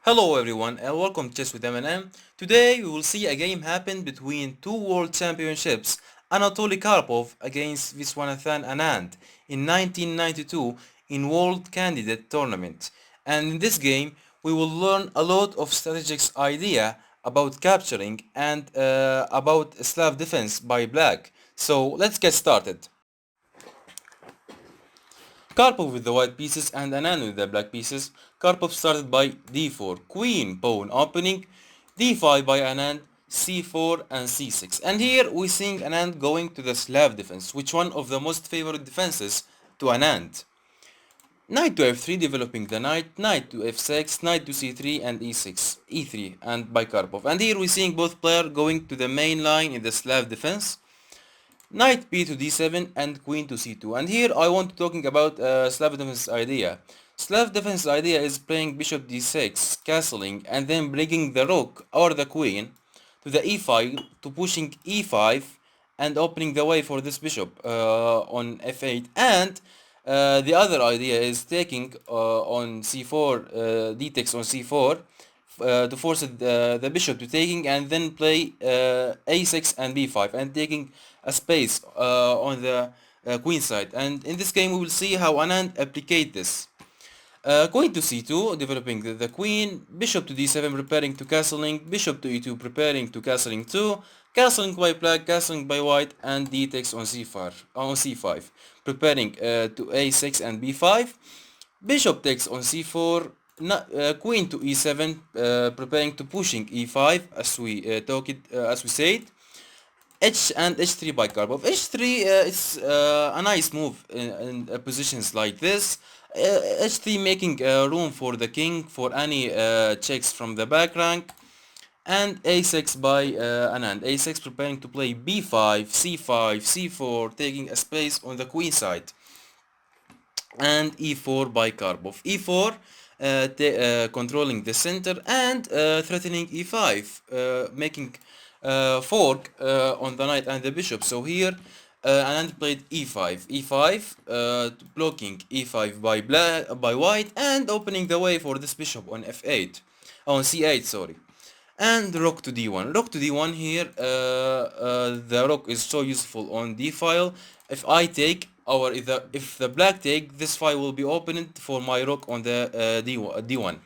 Hello everyone and welcome to Chess with M&M. Today we will see a game happen between two world championships, Anatoly Karpov against Viswanathan Anand in 1992 in World Candidate Tournament. And in this game we will learn a lot of strategic idea about capturing and about Slav defense by black. So let's get started. Karpov with the white pieces and Anand with the black pieces. Karpov started by d4, queen, pawn opening, d5 by Anand, c4 and c6. And here we seeing Anand going to the Slav defense, which one of the most favorite defenses to Anand. Knight to f3 developing the knight, knight to f6, knight to c3 and e6, e3 and by Karpov. And here we seeing both players going to the main line in the Slav defense. Knight b to d7 and queen to c2. And here I want to talking about Slav defense idea. Slav defense idea is playing bishop d6, castling, and then bringing the rook or the queen to the e5 to pushing e5 and opening the way for this bishop on f8. And the other idea is taking on c4, d takes on c4 to force the bishop to taking and then play a6 and b5 and taking a space on the queen side. And in this game we will see how Anand applicate this. Queen to c2 developing the queen, bishop to d7 preparing to castling, bishop to e2 preparing to castling 2, castling by black, castling by white, and d takes on c5 preparing to a6 and b5, bishop takes on c4, queen to e7 preparing to pushing e5 as we said. H and h3 by Karbov. h3 is a nice move in positions like this. h3 making room for the king for any checks from the back rank. And a6 by Anand. a6 preparing to play b5, c5, c4, taking a space on the queen side. And e4 by Karbov. e4 controlling the center and threatening e5, making fork on the knight and the bishop. So here Anand played e5, blocking e5 by white and opening the way for this bishop on f8, on c8, sorry. And rook to d1. Rook to d1 here, the rook is so useful on d file. If I take, or if the black take, this file will be opened for my rook on the d1.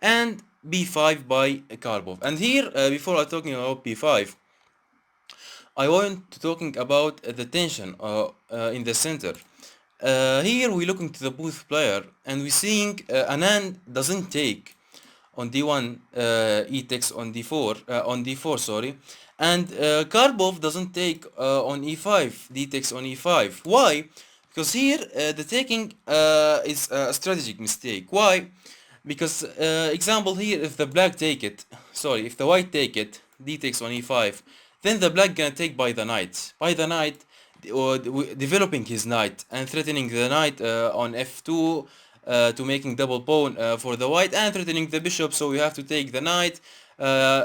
And b5 by Karbov. And here, before I talking about b5, I want to talking about the tension in the center. Here we looking to the booth player and we seeing Anand doesn't take on d1, e takes on d4 sorry, and Karbov doesn't take on e5, d takes on e5. Why? Because here the taking is a strategic mistake. Why? Because example here, if the black take it, sorry, if the white take it, d takes on e5, then the black gonna take by the knight, or developing his knight and threatening the knight on f2 to making double pawn for the white and threatening the bishop, so you have to take the knight.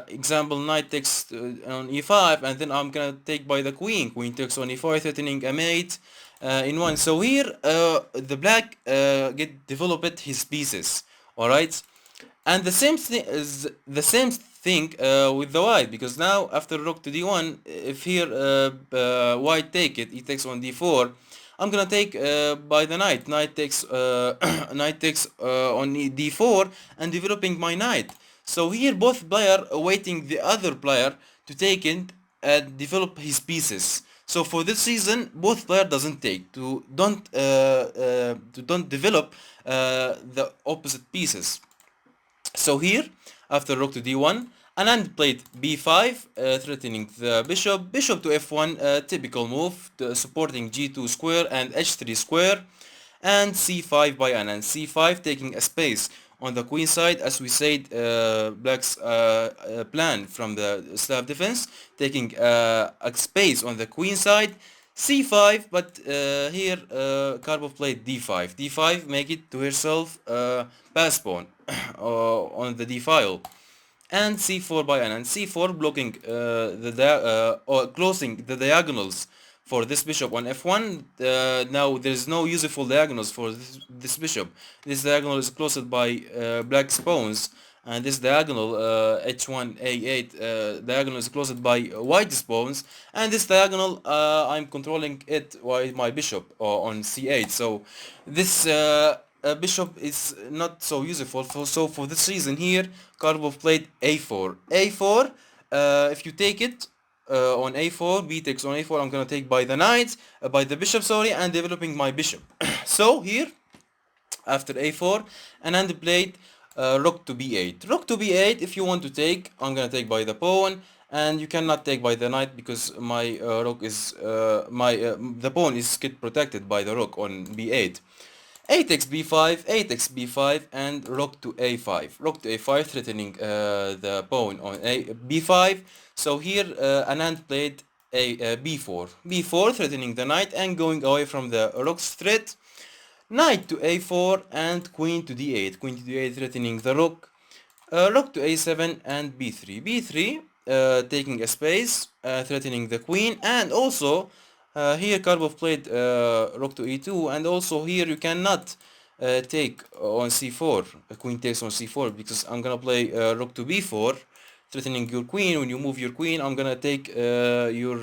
Example, knight takes on e5 and then I'm gonna take by the queen, queen takes on e4 threatening a mate in one. So here the black get developed his pieces, all right. And the same thing is the same thing with the white, because now after rook to d1, if here white take it, he takes on d4, I'm gonna take by the knight. Knight takes knight takes on d4 and developing my knight. So here both player awaiting the other player to take it and develop his pieces. So for this reason, both player doesn't take to don't develop the opposite pieces. So here, after rook to d1, Anand played b5, threatening the bishop, bishop to f1, typical move, supporting g2 square and h3 square, and c5 by Anand, c5 taking a space on the queen side, as we said, black's plan from the Slav defense, taking a space on the queen side, c5, but here Karbov played d5, d5 make it to herself pass pawn on the d file, and c4 by Anand, c4 blocking or closing the diagonals for this bishop on f1. Now there is no useful diagonals for this bishop. This diagonal is closed by black's pawns, and this diagonal h1 a8 diagonal is closed by white's pawns, and this diagonal I'm controlling it with my bishop on c8. So this bishop is not so useful. So for this reason here, Karbov played a4. a4, if you take it on a4, b takes on a4, I'm gonna take by the knight, by the bishop, sorry, and developing my bishop. So here, after a4, Anand played rook to b8. Rook to b8, if you want to take, I'm gonna take by the pawn, and you cannot take by the knight because my rook is the pawn is get protected by the rook on b8. A takes b5, a takes b5, and rook to a5. Rook to a5, threatening the pawn on b5. So here Anand played b4. b4, threatening the knight and going away from the rook's threat. Knight to a4 and queen to d8. Queen to d8, threatening the rook. Rook to a7 and b3. b3, taking a space, threatening the queen, and also here Karbov played rook to e2, and also here you cannot take on c4, queen takes on c4, because I'm gonna play rook to b4, threatening your queen. When you move your queen, I'm gonna take your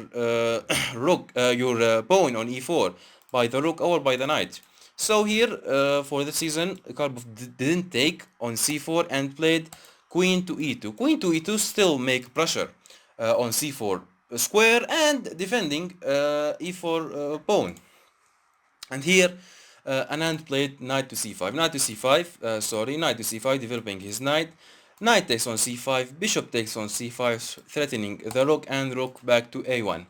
rook, your pawn on e4 by the rook or by the knight. So here, for this season, Karbov didn't take on c4 and played queen to e2. Queen to e2 still make pressure on c4 square and defending e4 pawn. And here, Anand played knight to c5. Knight to c5, sorry, knight to c5, developing his knight. Knight takes on c5, bishop takes on c5, threatening the rook, and rook back to a1.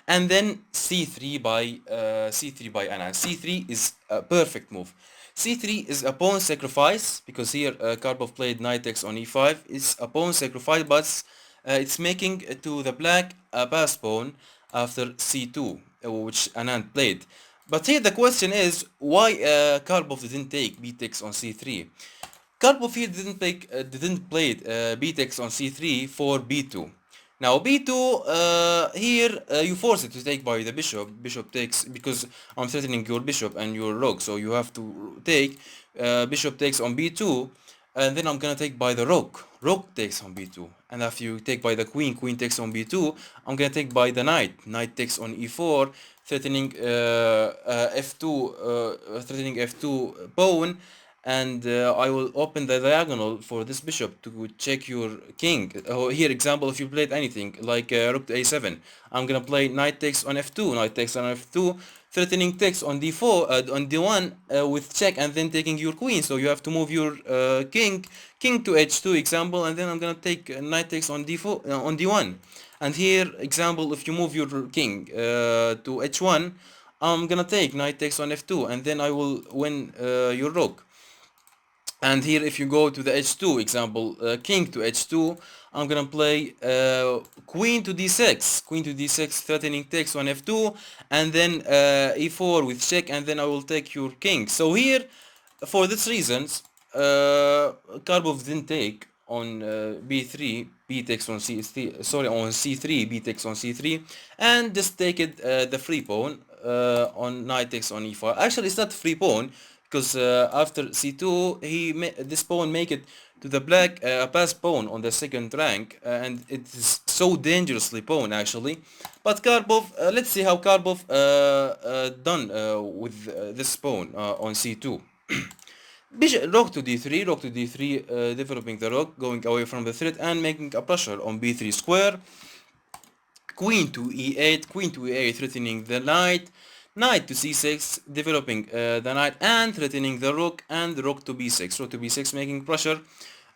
And then c3 by Anand. c3 is a perfect move. c3 is a pawn sacrifice, because here Karbov played knight takes on e5. It's a pawn sacrifice, but it's making to the black a pass pawn after c2, which Anand played. But here the question is, why Karbov didn't take b takes on c3? Karbov here didn't play b takes on c3 for b2. Now b2, here you force it to take by the bishop. Bishop takes, because I'm threatening your bishop and your rook, so you have to take. Bishop takes on b2, and then I'm gonna take by the rook. Rook takes on b2, and after you take by the queen, queen takes on b2, I'm gonna take by the knight. Knight takes on e4, threatening f2, threatening f2 pawn, and I will open the diagonal for this bishop to check your king. Here example, if you played anything like rook to a7, I'm gonna play knight takes on f2, knight takes on f2, threatening takes on d4, on d1 with check, and then taking your queen. So you have to move your king to h2 example, and then I'm gonna take knight takes on d4 on d1. And here example, if you move your king to h1, I'm gonna take knight takes on f2, and then I will win your rook. And here if you go to the h2 example, king to h2, I'm gonna play queen to d6, queen to d6, threatening takes on f2, and then e4 with check, and then I will take your king. So here, for these reasons, Karbov didn't take on b3, b takes on c3, sorry, on c3, b takes on c3, and just take it the free pawn on knight takes on e4. Actually, it's not free pawn, because after c2 this pawn make it to the black pass pawn on the second rank, and it is so dangerously pawn actually. But Karbov, let's see how Karbov done with this pawn on c2. Rook to d3, rook to d3, developing the rook, going away from the threat and making a pressure on b3 square. Queen to e8, queen to e8, threatening the knight. Knight to c6, developing the knight and threatening the rook, and rook to b6. Rook to b6, making pressure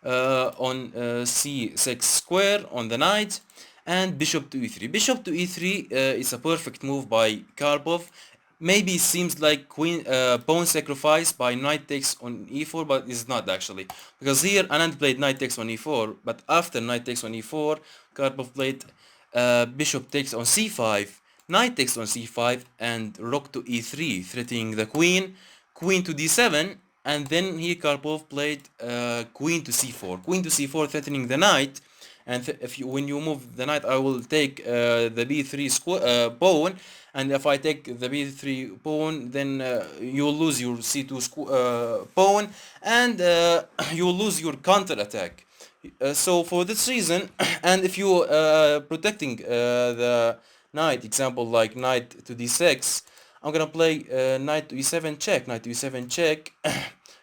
on c6 square on the knight, and bishop to e3. Bishop to e3 is a perfect move by Karbov. Maybe it seems like queen pawn sacrifice by knight takes on e4, but it's not actually, because here Anand played knight takes on e4, but after knight takes on e4, Karbov played bishop takes on c5, knight takes on c5, and rook to e3, threatening the queen, queen to d7, and then here Karbov played queen to c4, threatening the knight, and if you when you move the knight, I will take the b3 pawn, and if I take the b3 pawn, then you will lose your c2 pawn, and you will lose your counter attack. So for this reason, and if you protecting the knight, example like knight to d6, I'm gonna play knight to e7 check, knight to e7 check.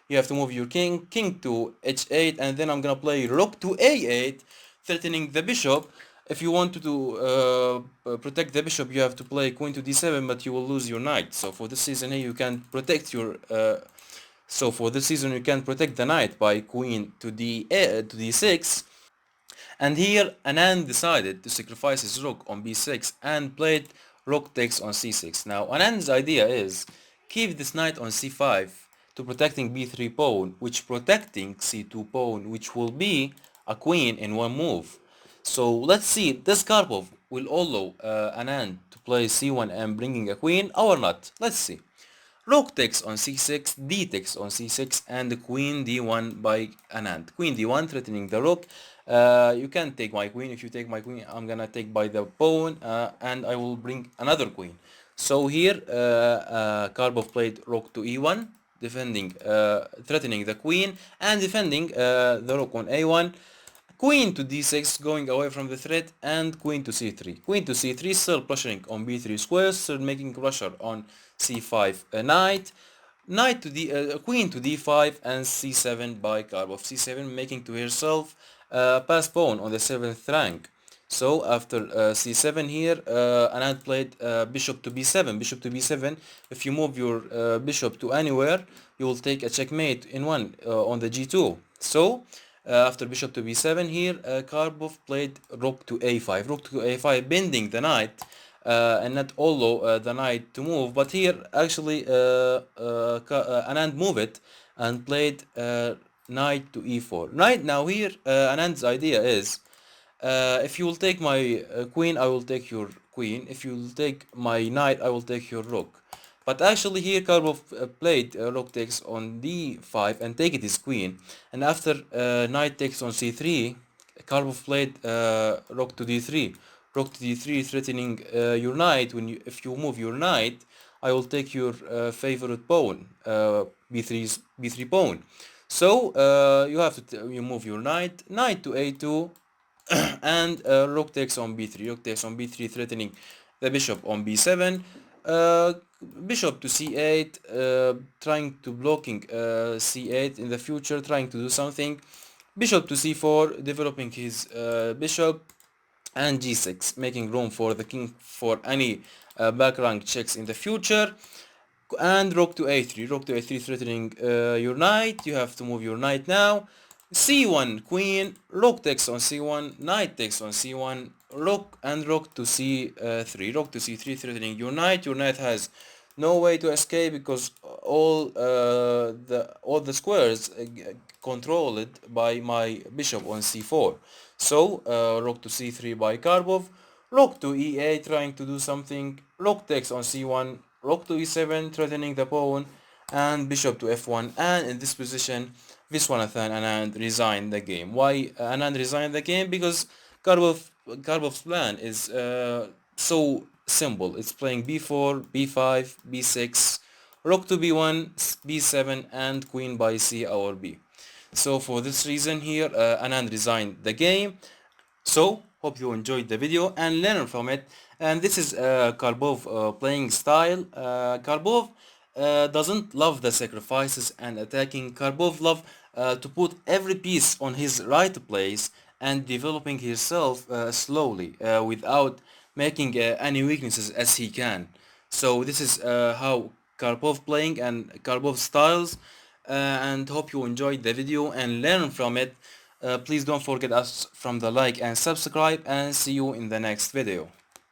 You have to move your king to h8, and then I'm gonna play rook to a8, threatening the bishop. If you want to protect the bishop, you have to play queen to d7, but you will lose your knight. So for this reason here, you can protect your so for this reason you can protect the knight by queen to d6. And here Anand decided to sacrifice his rook on b6 and played rook takes on c6. Now Anand's idea is keep this knight on c5 to protecting b3 pawn, which protecting c2 pawn, which will be a queen in one move. So let's see, does Karpov will allow Anand to play c1 and bringing a queen or not? Let's see. Rook takes on c6, d takes on c6, and queen d1 by Anand. Queen d1 threatening the rook. You can take my queen. If you take my queen, I'm gonna take by the pawn, and I will bring another queen. So here, Karbov played rook to e1, defending, threatening the queen, and defending the rook on a1. Queen to d6, going away from the threat, and queen to c3. Queen to c3, still pressuring on b3 squares, still making pressure on c5 knight. Knight to queen to d5 and c7 by Karbov. c7 making to herself pass pawn on the 7th rank. So after c7 here, Anand played bishop to b7. Bishop to b7. If you move your bishop to anywhere, you will take a checkmate in one on the g2. So after bishop to b7 here, Karbov played rook to a5. Rook to a5, bending the knight and not allow the knight to move. But here actually Anand moved it and played knight to e4. Right now here Anand's idea is if you will take my queen, I will take your queen. If you will take my knight, I will take your rook. But actually here Karbov played rook takes on d5 and take it his queen. And after knight takes on c3, Karbov played rook to d3. Rook to d3 threatening your knight. If you move your knight, I will take your favorite pawn, b3 pawn. So you have to you move your knight to a2, and rook takes on b3. Rook takes on b3, threatening the bishop on b7. Uh, Bishop to c8, trying to blocking c8 in the future, trying to do something. Bishop to c4, developing his bishop, and g6, making room for the king for any back rank checks in the future. And rook to a3, rook to a3 threatening your knight. You have to move your knight now. c1 queen, rook takes on c1, knight takes on c1, rook and rook to c3, rook to c3 threatening your knight. Your knight has no way to escape because all the squares controlled by my bishop on c4. So rook to c3 by Karbov, rook to e8 trying to do something, rook takes on c1, rook to e7 threatening the pawn, and bishop to f1. And in this position, Viswanathan and Anand resigned the game. Why Anand resigned the game? Because Karbov's plan is so simple. It's playing b4, b5, b6, rook to b1, b7, and queen by c or b. So for this reason here, Anand resigned the game. So hope you enjoyed the video and learn from it. And this is Karbov playing style. Karbov doesn't love the sacrifices and attacking. Karbov love to put every piece on his right place and developing himself slowly without making any weaknesses as he can. So this is how Karbov playing and Karbov styles, and hope you enjoyed the video and learn from it. Please don't forget us from the like and subscribe, and see you in the next video.